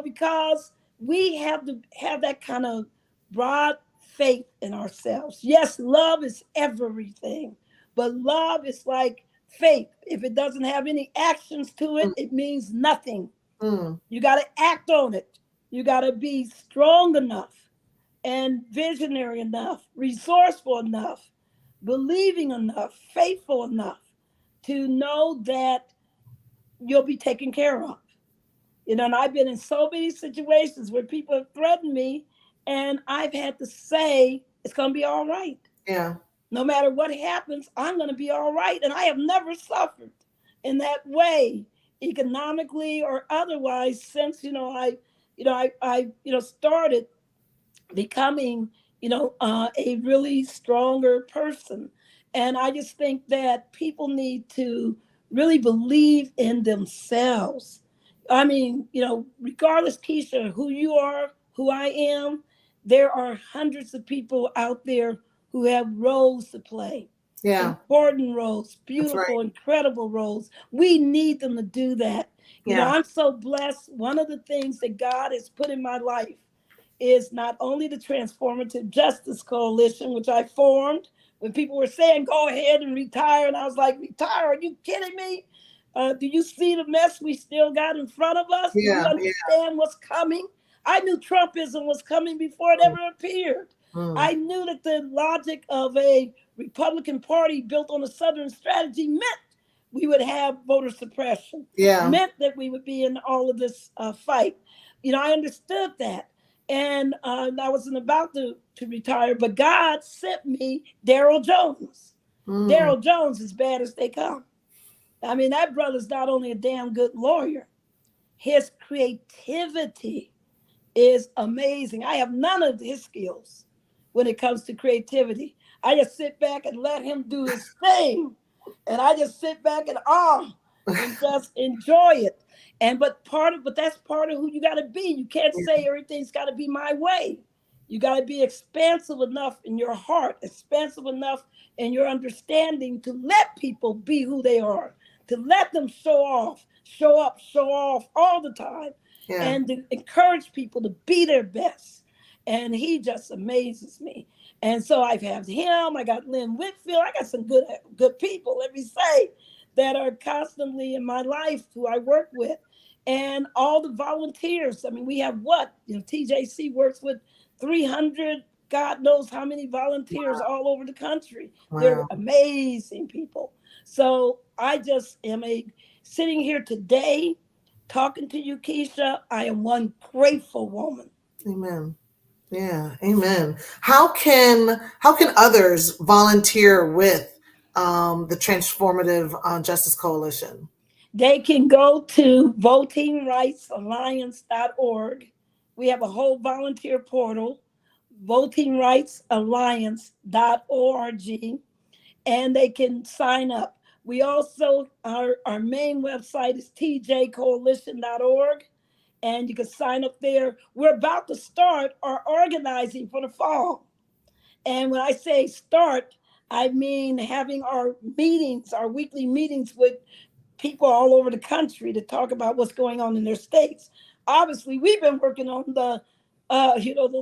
Because we have to have that kind of broad faith in ourselves. Yes, love is everything, but love is like faith. If it doesn't have any actions to it, Mm. it means nothing. Mm. You got to act on it. You got to be strong enough and visionary enough, resourceful enough, believing enough, faithful enough to know that you'll be taken care of. And I've been in so many situations where people have threatened me, and I've had to say, it's going to be all right. Yeah. No matter what happens, I'm going to be all right. And I have never suffered in that way, economically or otherwise, since I started becoming a really stronger person. And I just think that people need to really believe in themselves. I mean, regardless, Keisha, who you are, who I am, there are hundreds of people out there who have roles to play, Yeah. important roles, That's right. beautiful, incredible roles. We need them to do that. Yeah. I'm so blessed. One of the things that God has put in my life is not only the Transformative Justice Coalition, which I formed when people were saying, go ahead and retire. And I was like, retire? Are you kidding me? Do you see the mess we still got in front of us? Do you Yeah. Yeah. understand what's coming? I knew Trumpism was coming before it ever appeared. Mm. I knew that the logic of a Republican Party built on a Southern strategy meant we would have voter suppression, Yeah. meant that we would be in all of this fight. I understood that. And I wasn't about to retire, but God sent me Daryl Jones. Mm. Daryl Jones, as bad as they come. I mean, that brother's not only a damn good lawyer, his creativity is amazing. I have none of his skills when it comes to creativity. I just sit back and let him do his thing. And I just sit back and and just enjoy it. But that's part of who you gotta be. You can't say everything's gotta be my way. You gotta be expansive enough in your heart, expansive enough in your understanding to let people be who they are, to let them show off, show up, show off all the time, Yeah. and to encourage people to be their best. And he just amazes me. And so I've had him. I got Lynn Whitfield. I got some good people, let me say, that are constantly in my life who I work with, and all the volunteers. I mean, we have what, TJC works with 300. God knows how many volunteers all over the country. They're Wow. amazing people. So I just am sitting here today talking to you, Keisha. I am one grateful woman. Amen. Yeah, amen. How can others volunteer with the Transformative Justice Coalition? They can go to votingrightsalliance.org. We have a whole volunteer portal, votingrightsalliance.org, and they can sign up. We also, our main website is tjcoalition.org, and you can sign up there. We're about to start our organizing for the fall. And when I say start, I mean having our meetings, our weekly meetings with people all over the country to talk about what's going on in their states. Obviously, we've been working on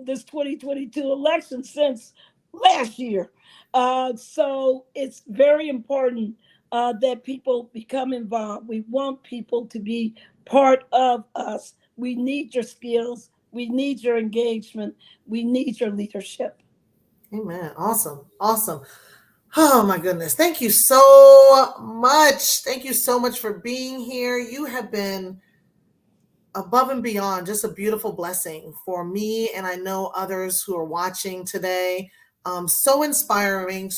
this 2022 election since last year. So it's very important that people become involved. We want people to be part of us. We need your skills. We need your engagement. We need your leadership. Amen. Awesome. Awesome. Oh my goodness. Thank you so much. Thank you so much for being here. You have been above and beyond just a beautiful blessing for me, and I know others who are watching today. So inspiring,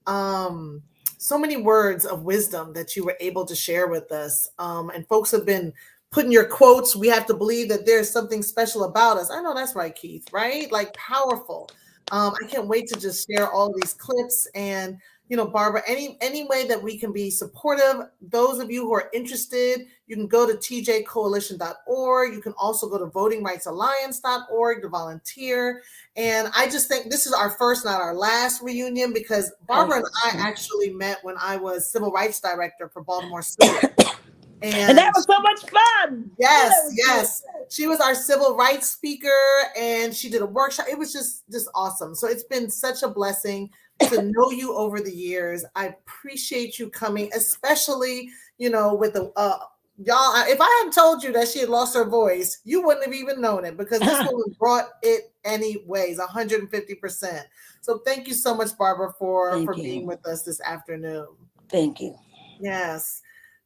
um, so many words of wisdom that you were able to share with us. And folks have been putting your quotes. We have to believe that there's something special about us. I know that's right, Keith, right? Like powerful. I can't wait to just share all these clips. And Barbara, any way that we can be supportive, those of you who are interested, you can go to tjcoalition.org. You can also go to votingrightsalliance.org to volunteer. And I just think this is our first, not our last reunion, because Barbara and I actually met when I was civil rights director for Baltimore City. And that was so much fun. Yes. She was our civil rights speaker, and she did a workshop. It was just awesome. So it's been such a blessing to know you over the years. I appreciate you coming, especially, with the y'all. If I hadn't told you that she had lost her voice, you wouldn't have even known it, because this woman brought it anyways, 150%. So thank you so much, Barbara, for being with us this afternoon. Thank you. Yes.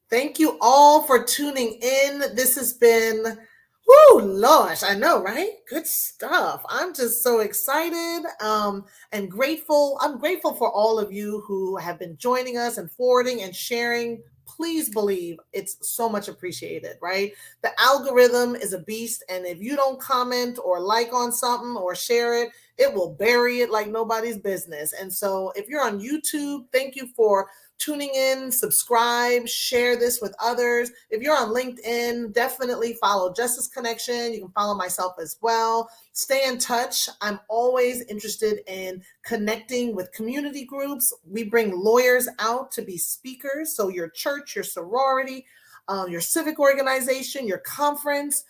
Thank you all for tuning in. This has been, whoo, Lord, I know, right? Good stuff. I'm just so excited and grateful. I'm grateful for all of you who have been joining us and forwarding and sharing. Please believe it's so much appreciated, right? The algorithm is a beast, and if you don't comment or like on something or share it, it will bury it like nobody's business. And so if you're on YouTube, thank you for tuning in, subscribe, share this with others. If you're on LinkedIn, definitely follow Justice Connection. You can follow myself as well. Stay in touch. I'm always interested in connecting with community groups. We bring lawyers out to be speakers. So your church, your sorority, your civic organization, your conference,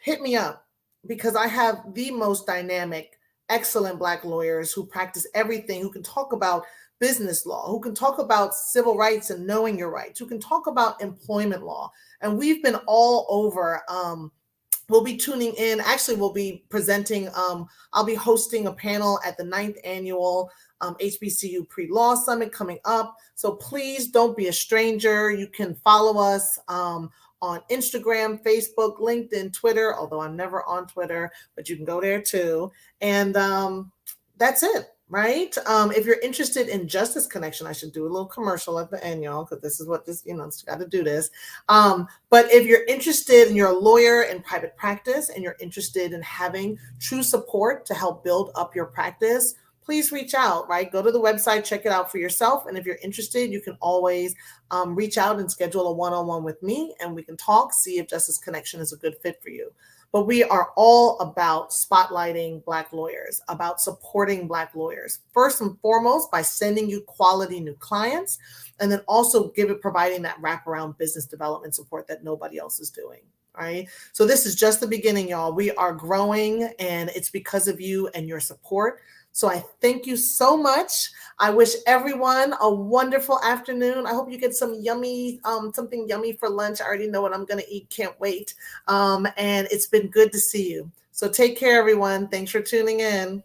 hit me up, because I have the most dynamic, excellent Black lawyers who practice everything, who can talk about business law, who can talk about civil rights and knowing your rights, who can talk about employment law. And we've been all over. We'll be tuning in. Actually, we'll be presenting. I'll be hosting a panel at the 9th annual HBCU Pre-Law Summit coming up. So please don't be a stranger. You can follow us on Instagram, Facebook, LinkedIn, Twitter, although I'm never on Twitter, but you can go there too. And that's it. Right. If you're interested in Justice Connection, I should do a little commercial at the end, y'all, because this is what this, it's got to do this. But if you're interested and you're a lawyer in private practice and you're interested in having true support to help build up your practice, please reach out, right? Go to the website, check it out for yourself. And if you're interested, you can always reach out and schedule a one-on-one with me, and we can talk, see if Justice Connection is a good fit for you. But we are all about spotlighting Black lawyers, about supporting Black lawyers, first and foremost by sending you quality new clients, and then also providing that wraparound business development support that nobody else is doing. All right. So this is just the beginning, y'all. We are growing, and it's because of you and your support. So I thank you so much. I wish everyone a wonderful afternoon. I hope you get some yummy, something yummy for lunch. I already know what I'm going to eat. Can't wait. And it's been good to see you. So take care, everyone. Thanks for tuning in.